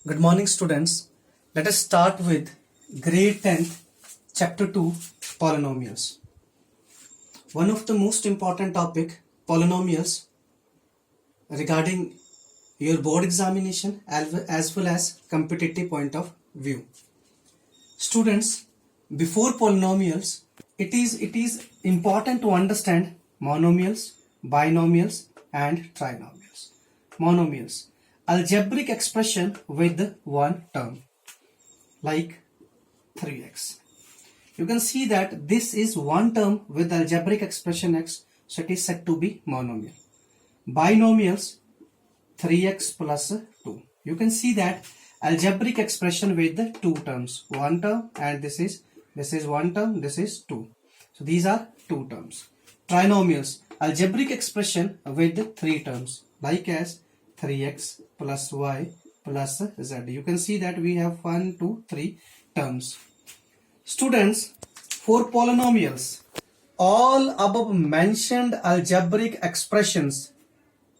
Good morning, students. Let us start with grade 10th, chapter 2, polynomials. One of the most important topic, polynomials, regarding your board examination as well as competitive point of view. Students, before polynomials, it is important to understand monomials, binomials and trinomials. Monomials, algebraic expression with one term, like 3x. You can see that this is one term with algebraic expression x, so it is said to be monomial. Binomials, 3x plus 2. You can see that algebraic expression with the two terms, one term, and this is one term, this is 2. So these are two terms. Trinomials, algebraic expression with three terms, like as 3x plus y plus z. You can see that we have 1, 2, 3 terms. Students, for polynomials, all above mentioned algebraic expressions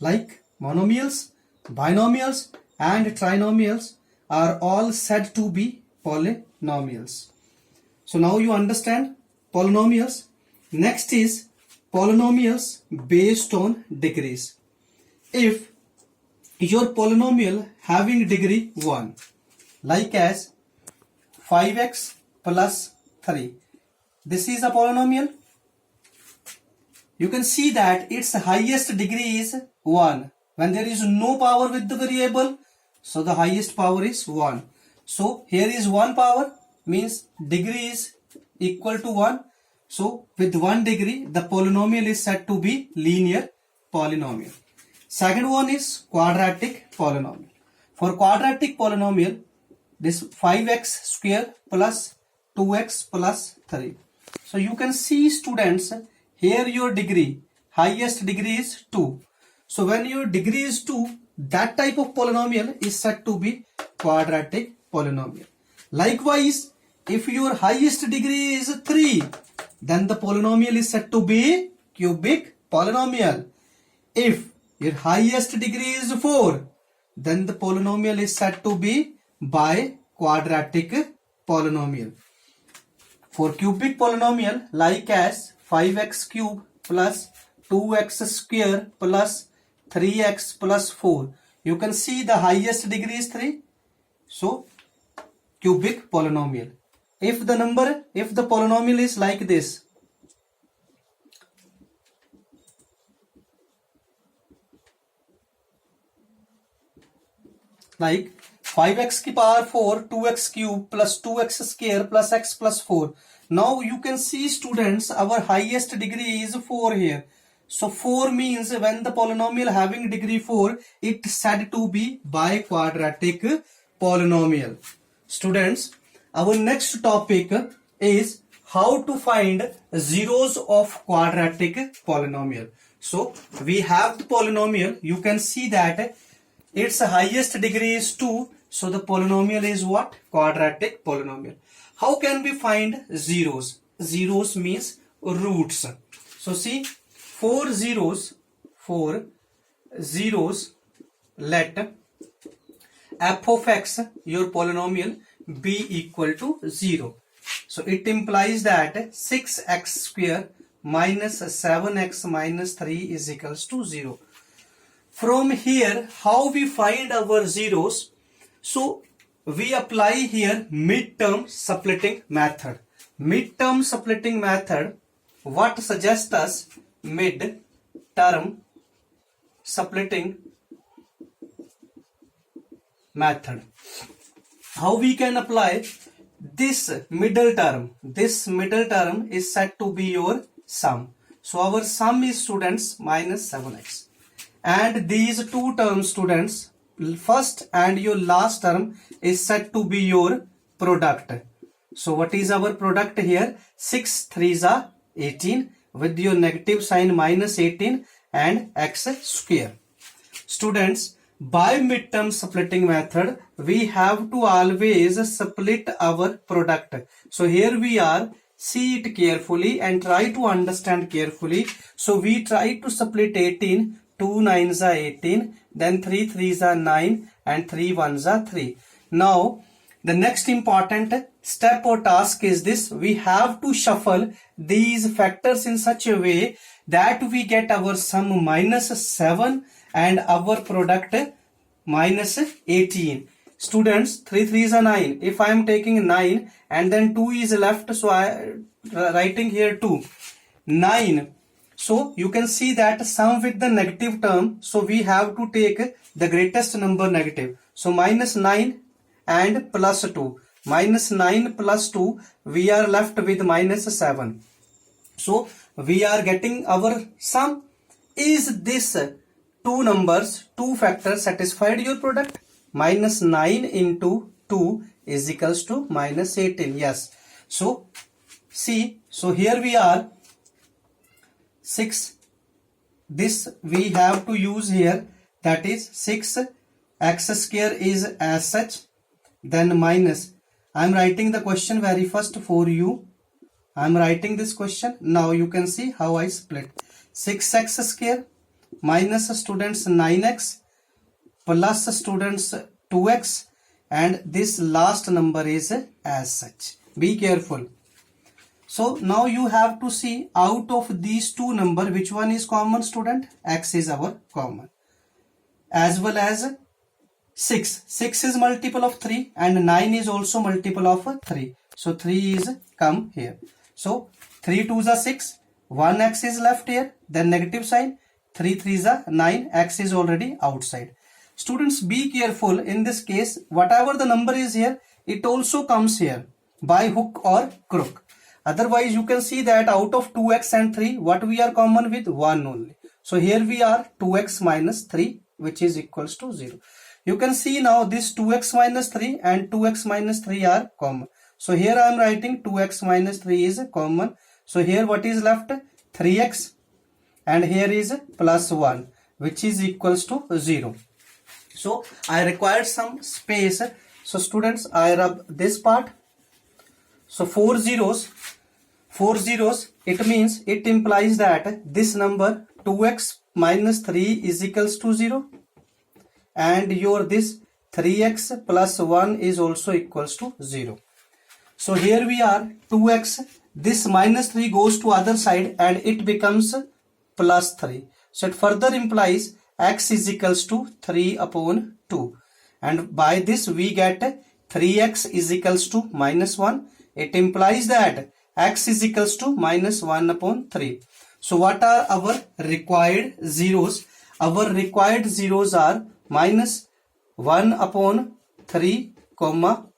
like monomials, binomials and trinomials are all said to be polynomials. So now you understand polynomials. Next is polynomials based on degrees. If your polynomial having degree 1, like as 5x plus 3, this is a polynomial. You can see that its highest degree is 1. When there is no power with the variable, so the highest power is 1. So here is 1 power, means degree is equal to 1. So with 1 degree, the polynomial is said to be linear polynomial. Second one is quadratic polynomial. For quadratic polynomial, this 5x square plus 2x plus 3. So you can see, students, here your degree, highest degree is 2. So when your degree is 2, that type of polynomial is said to be quadratic polynomial. Likewise, if your highest degree is 3, then the polynomial is said to be cubic polynomial. If your highest degree is 4, then the polynomial is said to be biquadratic polynomial. For cubic polynomial, like as 5x cube plus 2x square plus 3x plus 4, you can see the highest degree is 3. So cubic polynomial. If the polynomial is like this, like 5x की power 4, 2x cube plus 2x square plus x plus 4. Now you can see, students, our highest degree is 4 here. So 4 means when the polynomial having degree 4, it said to be biquadratic polynomial. Students, our next topic is how to find zeros of quadratic polynomial. So we have the polynomial. You can see that its highest degree is 2. So the polynomial is what? Quadratic polynomial. How can we find zeros? Zeros means roots. So see, for zeros, let f of x, your polynomial, be equal to 0. So it implies that 6x square minus 7x minus 3 is equals to 0. From here, how we find our zeros? So we apply here midterm splitting method. Midterm splitting method, what suggests us? Mid-term splitting method. How we can apply this middle term? This middle term is said to be your sum. So our sum is, students, minus 7x. And these two terms, students, first and your last term, is said to be your product. So what is our product here? 6 3s are 18 with your negative sign minus 18 and x square. Students, by midterm splitting method, we have to always split our product. So here we are, see it carefully and try to understand carefully. So we try to split 18, 2 9s are 18, then 3 3s are 9 and 3 ones are 3. Now the next important step or task is this: we have to shuffle these factors in such a way that we get our sum -7 and our product -18. Students, 3 3s are 9. If I am taking 9 and then 2 is left, so I writing here 2. 9. So you can see that sum with the negative term, so we have to take the greatest number negative. So -9 and plus 2. -9 plus 2, we are left with -7. So we are getting our sum. Is this two numbers, two factors satisfied your product? -9 into 2 is equals to -18. Yes. So see, so here we are 6. This we have to use here, that is 6x square is as such, then minus. I am writing the question very first for you. I am writing this question. Now you can see how I split. 6x square minus students 9x plus students 2x, and this last number is as such. Be careful. So now you have to see out of these two numbers which one is common, student? X is our common, as well as 6. 6 is multiple of 3 and 9 is also multiple of 3. So 3 is come here. So 3 2s are 6. 1 x is left here, then negative sign. 3 3s are 9. X is already outside. Students, be careful in this case. Whatever the number is here, it also comes here by hook or crook. Otherwise, you can see that out of 2x and 3, what we are common with? 1 only. So here we are 2x minus 3, which is equals to 0. You can see now this 2x minus 3 and 2x minus 3 are common. So here I am writing 2x minus 3 is common. So here what is left? 3x, and here is plus 1, which is equals to 0. So I required some space. So students, I rub this part. So 4 zeros, it means, it implies that this number 2x minus 3 is equals to 0, and your this 3x plus 1 is also equals to 0. So here we are 2x, this minus 3 goes to other side and it becomes plus 3. So it further implies x is equals to 3 upon 2, and by this we get 3x is equals to minus 1. It implies that x is equals to minus 1 upon 3. So what are our required zeros? Our required zeros are minus 1 upon 3,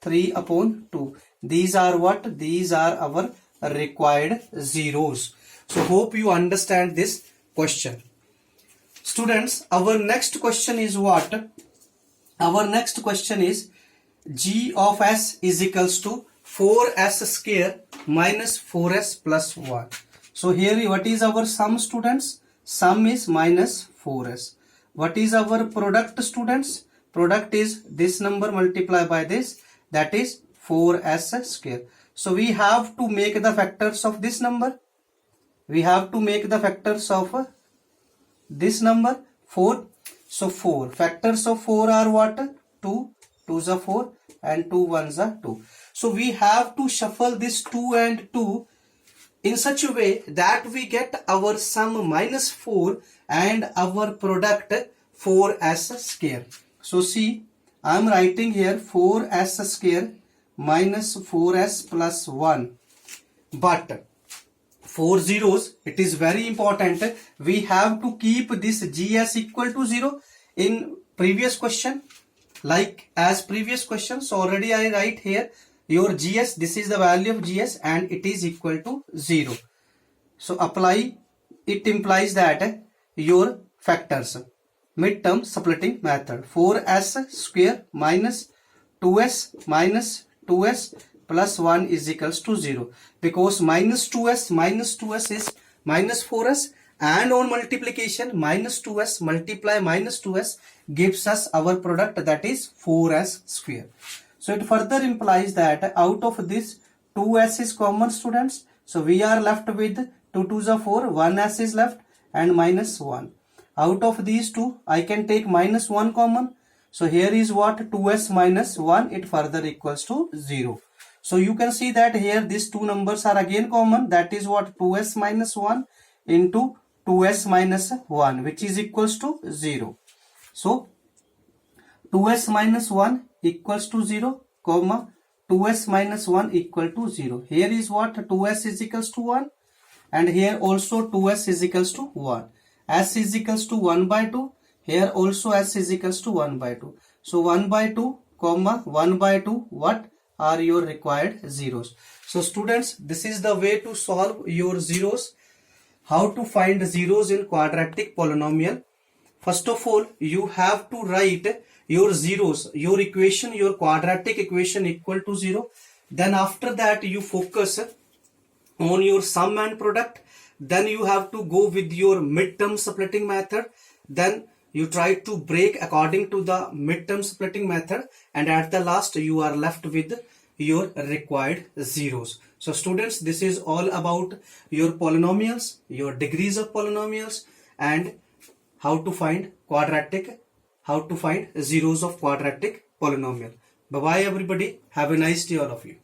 3 upon 2. These are what? These are our required zeros. So hope you understand this question. Students, our next question is what? Our next question is g of s is equals to 4s square minus 4s plus 1. So here what is our sum, students? Sum is minus 4s. What is our product, students? Product is this number multiplied by this, that is 4s square. So we have to make the factors of this number. We have to make the factors of this number 4. So 4 factors of 4 are what? 2 2s are 4 and 2 1s are 2. So we have to shuffle this 2 and 2 in such a way that we get our sum minus 4 and our product 4s square. So see, I am writing here 4s square minus 4s plus 1. But 4 zeros, it is very important. We have to keep this gs equal to 0 in previous question. Like as previous question, so already I write here your gs, this is the value of gs and it is equal to 0. So apply, it implies that your factors, midterm splitting method, 4s square minus 2s plus 1 is equals to 0, because minus 2s is minus 4s, and on multiplication minus 2s multiply minus 2s gives us our product, that is 4s square. So it further implies that out of this 2s is common, students. So we are left with 2 2s are 4, 1s is left and minus 1. Out of these two I can take minus 1 common. So here is what 2s minus 1, it further equals to 0. So you can see that here these two numbers are again common, that is what 2s minus 1 into 2s minus 1, which is equals to 0. So 2s minus 1 equals to 0, comma 2s minus 1 equal to 0. Here is what 2s is equals to 1, and here also 2s is equals to 1. S is equals to 1 by 2. Here also s is equals to 1 by 2. So 1 by 2, comma 1 by 2, what are your required zeros? So students, this is the way to solve your zeros. How to find zeros in quadratic polynomial? First of all, you have to write your zeros, your equation, your quadratic equation equal to 0. Then after that you focus on your sum and product. Then you have to go with your midterm splitting method. Then you try to break according to the midterm splitting method, and at the last you are left with your required zeros. So students, this is all about your polynomials, your degrees of polynomials, and how to find zeros of quadratic polynomial. Bye bye everybody. Have a nice day all of you.